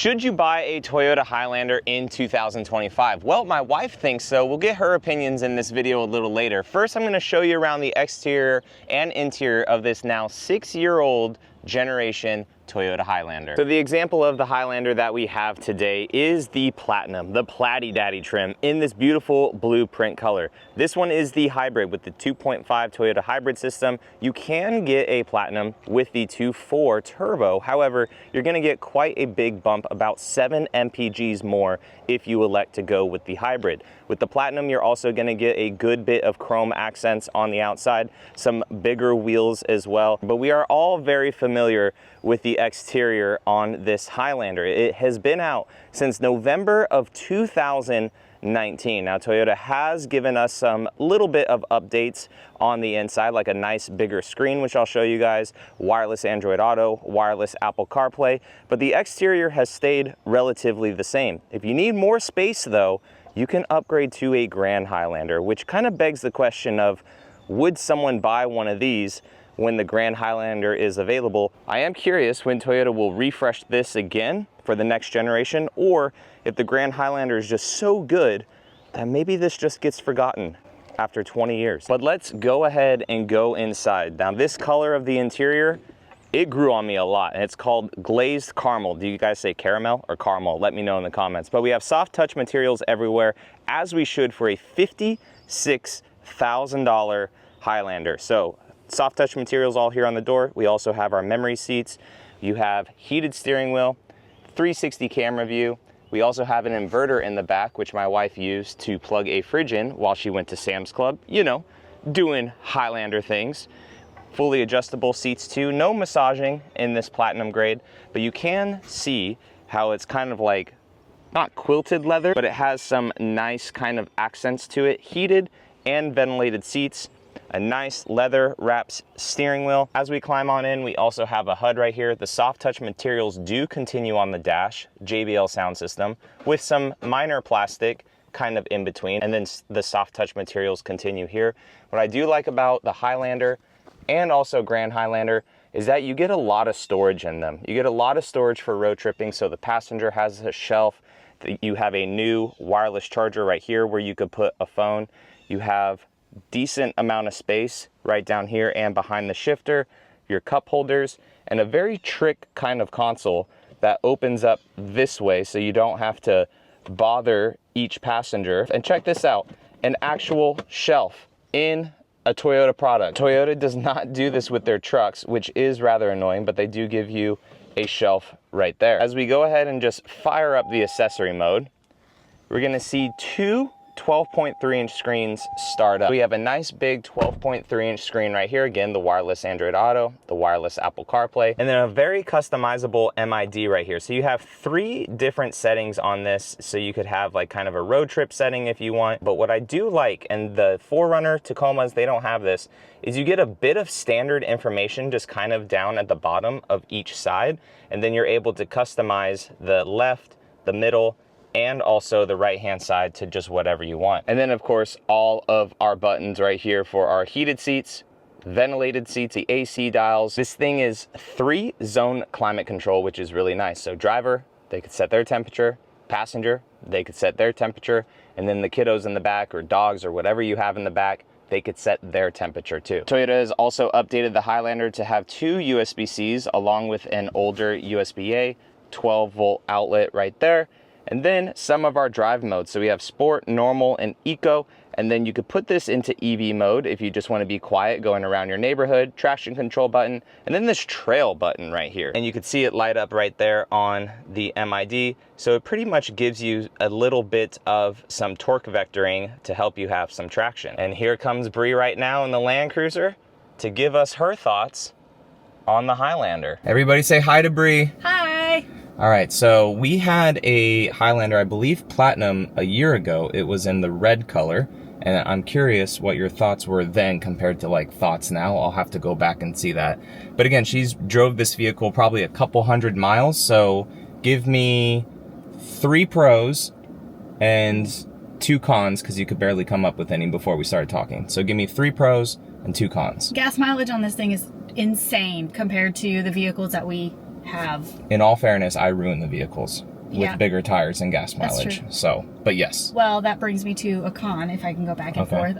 Should you buy a Toyota Highlander in 2025? Well, my wife thinks so. We'll get her opinions in this video a little later. First, I'm gonna show you around the exterior and interior of this now 6-year-old generation Toyota Highlander. So the example of the Highlander that we have today is the Platinum, the Platty Daddy trim in this beautiful blue print color. This one is the hybrid with the 2.5 Toyota hybrid system. You can get a Platinum with the 2.4 turbo. However, you're gonna get quite a big bump, about 7 mpgs more if you elect to go with the hybrid. With the Platinum, you're also gonna get a good bit of chrome accents on the outside, some bigger wheels as well. But we are all very familiar with the exterior on this Highlander. It has been out since November of 2019. Now, Toyota has given us some little bit of updates on the inside, like a nice bigger screen, which I'll show you guys, wireless Android Auto, wireless Apple CarPlay, but the exterior has stayed relatively the same. If you need more space though, you can upgrade to a Grand Highlander, which kind of begs the question of, would someone buy one of these when the Grand Highlander is available? I am curious when Toyota will refresh this again for the next generation, or if the Grand Highlander is just so good that maybe this just gets forgotten after 20 years. But let's go ahead and go inside. Now, this color of the interior, it grew on me a lot, and it's called glazed caramel. Do you guys say caramel or caramel? Let me know in the comments. But we have soft touch materials everywhere, as we should for a $56,000 Highlander. So soft touch materials all here on the door. We also have our memory seats. You have heated steering wheel, 360 camera view. We also have an inverter in the back, which my wife used to plug a fridge in while she went to Sam's Club, you know, doing Highlander things. Fully adjustable seats too. No massaging in this Platinum grade, but you can see how it's kind of like, not quilted leather, but it has some nice kind of accents to it. Heated and ventilated seats. A nice leather wrapped steering wheel. As we climb on in, we also have a HUD right here. The soft touch materials do continue on the dash, JBL sound system, with some minor plastic kind of in between, and then the soft touch materials continue here. What I do like about the Highlander and also Grand Highlander is that you get a lot of storage in them. You get a lot of storage for road tripping. So the passenger has a shelf. You have a new wireless charger right here where you could put a phone. You have decent amount of space right down here and behind the shifter, your cup holders, and a very trick kind of console that opens up this way so you don't have to bother each passenger. And check this out, an actual shelf in a Toyota product. Toyota does not do this with their trucks, which is rather annoying, but they do give you a shelf right there. As we go ahead and just fire up the accessory mode, we're gonna see two 12.3-inch screens start up. We have a nice big 12.3-inch screen right here. Again, the wireless Android Auto, the wireless Apple CarPlay, and then a very customizable MID right here. So you have 3 different settings on this. So you could have like kind of a road trip setting if you want. But what I do like, and the 4Runner Tacomas, they don't have this, is you get a bit of standard information just kind of down at the bottom of each side. And then you're able to customize the left, the middle, and also the right hand side to just whatever you want. And then of course, all of our buttons right here for our heated seats, ventilated seats, the AC dials. This thing is 3-zone climate control, which is really nice. So driver, they could set their temperature, passenger, they could set their temperature, and then the kiddos in the back or dogs or whatever you have in the back, they could set their temperature too. Toyota has also updated the Highlander to have 2 USB-Cs along with an older USB-A 12-volt outlet right there. And then some of our drive modes. So we have Sport, Normal, and Eco. And then you could put this into EV mode if you just want to be quiet going around your neighborhood. Traction control button. And then this trail button right here. And you could see it light up right there on the MID. So it pretty much gives you a little bit of some torque vectoring to help you have some traction. And here comes Bree right now in the Land Cruiser to give us her thoughts on the Highlander. Everybody say hi to Bree. Hi. All right, so we had a Highlander, I believe Platinum, a year ago. It was in the red color, and I'm curious what your thoughts were then compared to like thoughts now. I'll have to go back and see that. But again, she's drove this vehicle probably a couple hundred miles, so give me 3 pros and 2 cons, because you could barely come up with any before we started talking. So give me 3 pros and 2 cons. Gas mileage on this thing is insane compared to the vehicles that we have. In all fairness, I ruin the vehicles with bigger tires and gas mileage. So, but yes. Well, that brings me to a con, if I can go back and forth,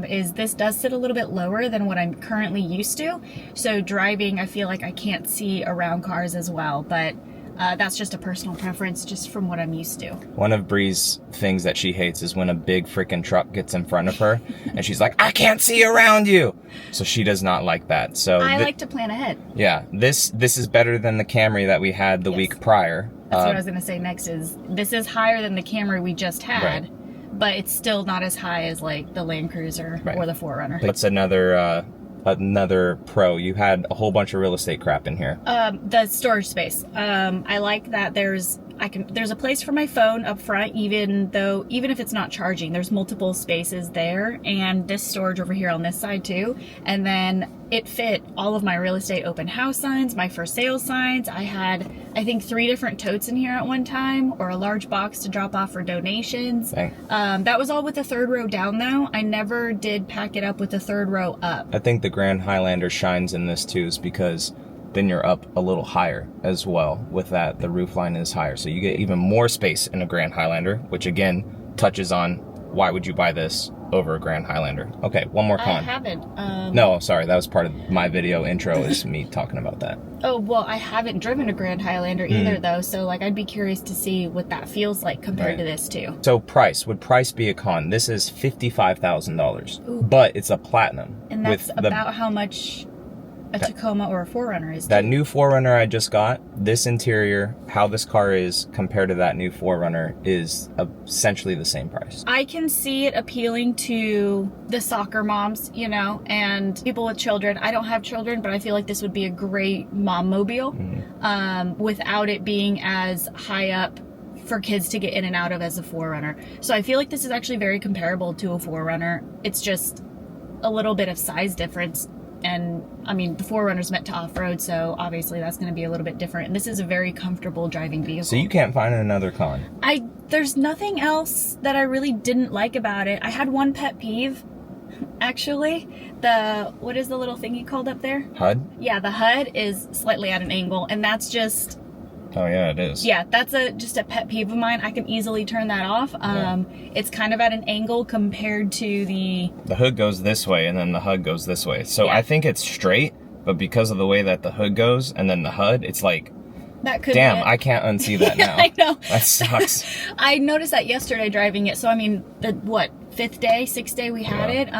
is this does sit a little bit lower than what I'm currently used to. So driving, I feel like I can't see around cars as well, but that's just a personal preference, just from what I'm used to. One of Bree's things that she hates is when a big freaking truck gets in front of her and she's like, I can't see around you. So she does not like that. So I like to plan ahead. Yeah, this is better than the Camry that we had the week prior. That's what I was going to say next is, this is higher than the Camry we just had, but it's still not as high as like the Land Cruiser or the 4Runner. That's another pro. You had a whole bunch of real estate crap in here. The storage space. I like that there's a place for my phone up front, even if it's not charging, there's multiple spaces there, and this storage over here on this side too. And then it fit all of my real estate open house signs, my for sale signs. I had, I think, 3 different totes in here at one time, or a large box to drop off for donations. That was all with the 3rd row down though. I never did pack it up with the 3rd row up. I think the Grand Highlander shines in this too, is because then you're up a little higher as well. With that, the roof line is higher, so you get even more space in a Grand Highlander, which again touches on why would you buy this over a Grand Highlander. Okay, one more con. I haven't. No, sorry, that was part of my video intro, is me talking about that. Oh, well, I haven't driven a Grand Highlander either though, so like I'd be curious to see what that feels like compared to this too. So would price be a con? This is $55,000, but it's a Platinum. And that's about how much a Tacoma or a 4Runner is. That new 4Runner I just got, this interior, how this car is compared to that new 4Runner is essentially the same price. I can see it appealing to the soccer moms, you know, and people with children. I don't have children, but I feel like this would be a great mom mobile without it being as high up for kids to get in and out of as a 4Runner. So I feel like this is actually very comparable to a 4Runner. It's just a little bit of size difference. And I mean, the 4Runner's meant to off-road, so obviously that's going to be a little bit different. And this is a very comfortable driving vehicle. So you can't find another con? There's nothing else that I really didn't like about it. I had one pet peeve, actually. What is the little thingy called up there? HUD? Yeah, the HUD is slightly at an angle, and that's just... Oh yeah, it is. Yeah, that's just a pet peeve of mine. I can easily turn that off. It's kind of at an angle compared to the hood goes this way and then the HUD goes this way. So I think it's straight, but because of the way that the hood goes and then the HUD, it's like, that could damn, I can't unsee that now. I know. That sucks. I noticed that yesterday driving it. So I mean, the 5th day, 6th day we had it.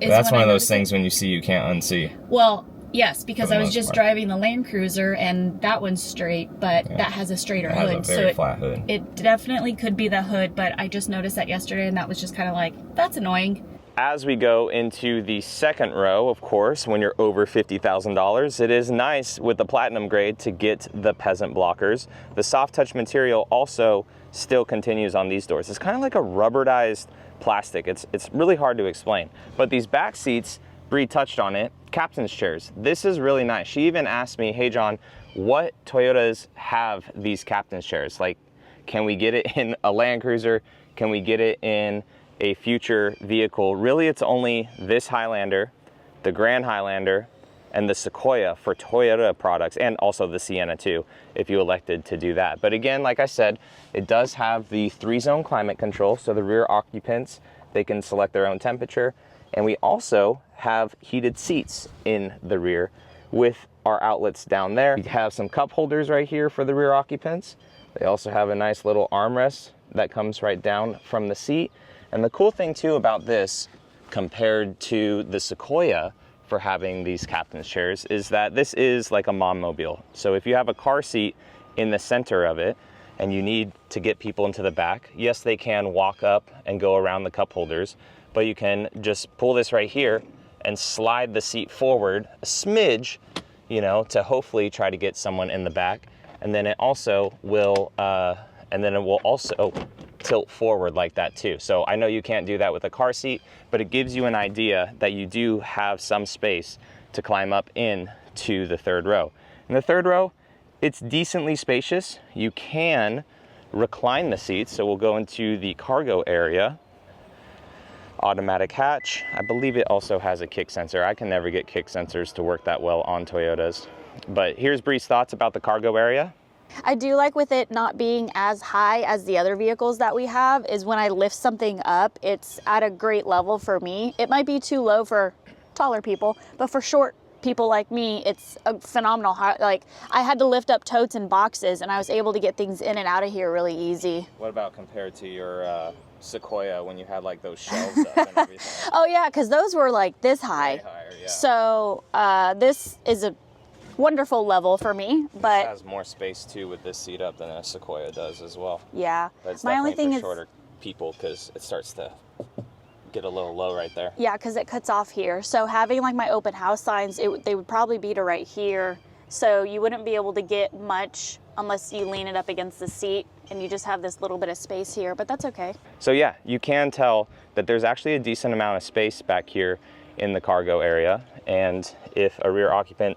That's one of those things when you see you can't unsee. Well, yes, because I was just driving the Land Cruiser and that one's straight, but that has a straighter hood. It has a very flat hood. It definitely could be the hood, but I just noticed that yesterday and that was just kind of like, that's annoying. As we go into the 2nd row, of course, when you're over $50,000, it is nice with the Platinum grade to get the peasant blockers. The soft touch material also still continues on these doors. It's kind of like a rubberized plastic. It's really hard to explain. But these back seats, Bree touched on it, captain's chairs. This is really nice. She even asked me, hey John, what Toyotas have these captain's chairs? Like, can we get it in a Land Cruiser? Can we get it in a future vehicle? Really, it's only this Highlander, the Grand Highlander, and the Sequoia for Toyota products, and also the Sienna too, if you elected to do that. But again, like I said, it does have the 3-zone climate control, so the rear occupants, they can select their own temperature. And we also have heated seats in the rear with our outlets down there. We have some cup holders right here for the rear occupants. They also have a nice little armrest that comes right down from the seat. And the cool thing too about this, compared to the Sequoia for having these captain's chairs, is that this is like a mom mobile. So if you have a car seat in the center of it and you need to get people into the back, yes, they can walk up and go around the cup holders, but you can just pull this right here and slide the seat forward a smidge, you know, to hopefully try to get someone in the back. And then it also will, tilt forward like that too. So I know you can't do that with a car seat, but it gives you an idea that you do have some space to climb up in to the 3rd row. In the 3rd row, it's decently spacious. You can recline the seats. So we'll go into the cargo area. Automatic hatch. I believe it also has a kick sensor. I can never get kick sensors to work that well on Toyotas. But here's Bree's thoughts about the cargo area. I do like with it not being as high as the other vehicles that we have is when I lift something up, it's at a great level for me. It might be too low for taller people, but for short people like me, it's a phenomenal, like I had to lift up totes and boxes and I was able to get things in and out of here really easy. What about compared to your Sequoia when you had like those shelves up and everything? Oh yeah, because those were like this high. Way higher, yeah. So this is a wonderful level for me, but it has more space too with this seat up than a Sequoia does as well. Yeah. But it's my only thing for is shorter people because it starts to get a little low right there. Yeah, because it cuts off here. So having like my open house signs, they would probably be to right here. So you wouldn't be able to get much unless you lean it up against the seat and you just have this little bit of space here, but that's okay. So yeah, you can tell that there's actually a decent amount of space back here in the cargo area. And if a rear occupant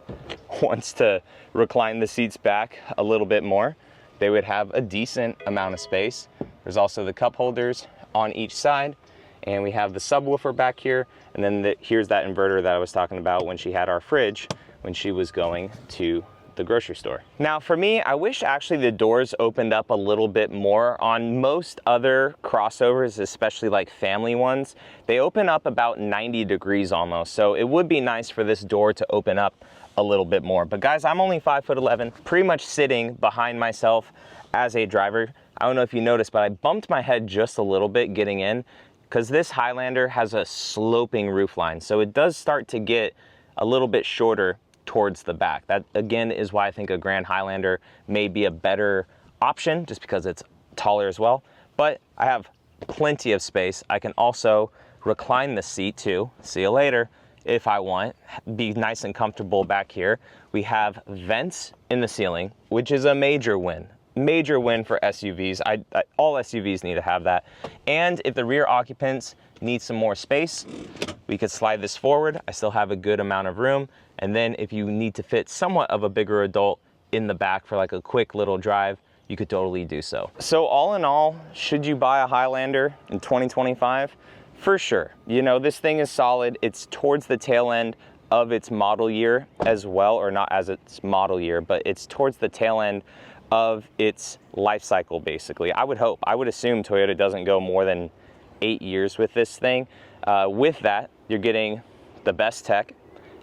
wants to recline the seats back a little bit more, they would have a decent amount of space. There's also the cup holders on each side, and we have the subwoofer back here, and then here's that inverter that I was talking about when she had our fridge when she was going to the grocery store. Now for me, I wish actually the doors opened up a little bit more. On most other crossovers, especially like family ones, they open up about 90 degrees almost. So it would be nice for this door to open up a little bit more. But guys, I'm only 5'11", pretty much sitting behind myself as a driver. I don't know if you noticed, but I bumped my head just a little bit getting in because this Highlander has a sloping roofline. So it does start to get a little bit shorter towards the back. That again is why I think a Grand Highlander may be a better option, just because it's taller as well. But I have plenty of space. I can also recline the seat too. See you later. If I want, be nice and comfortable back here. We have vents in the ceiling, which is a major win. Major win for SUVs. All SUVs need to have that. And if the rear occupants need some more space, we could slide this forward. I still have a good amount of room. And then if you need to fit somewhat of a bigger adult in the back for like a quick little drive, you could totally do so. So all in all, should you buy a Highlander in 2025? For sure. You know, this thing is solid. It's towards the tail end of its model year as well, or not as its model year, but it's towards the tail end of its life cycle, basically. I would hope, I would assume Toyota doesn't go more than 8 years with this thing. With that, you're getting the best tech,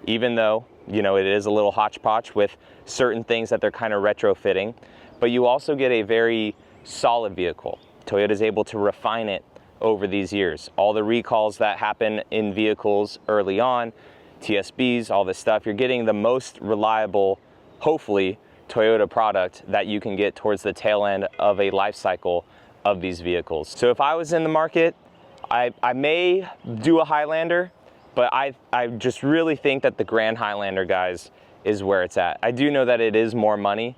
even though, you know, it is a little hodgepodge with certain things that they're kind of retrofitting, but you also get a very solid vehicle. Toyota is able to refine it over these years. All the recalls that happen in vehicles early on, TSBs, all this stuff, you're getting the most reliable, hopefully, Toyota product that you can get towards the tail end of a life cycle of these vehicles. So if I was in the market, I may do a Highlander, but I just really think that the Grand Highlander, guys, is where it's at. I do know that it is more money,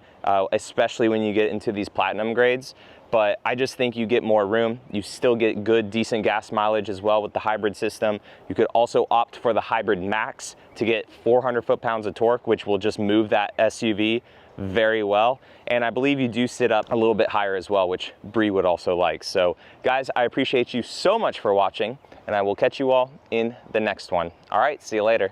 especially when you get into these platinum grades, but I just think you get more room. You still get good, decent gas mileage as well with the hybrid system. You could also opt for the Hybrid Max to get 400 foot-pounds of torque, which will just move that SUV very well. And I believe you do sit up a little bit higher as well, which Bree would also like. So guys, I appreciate you so much for watching, and I will catch you all in the next one. All right, see you later.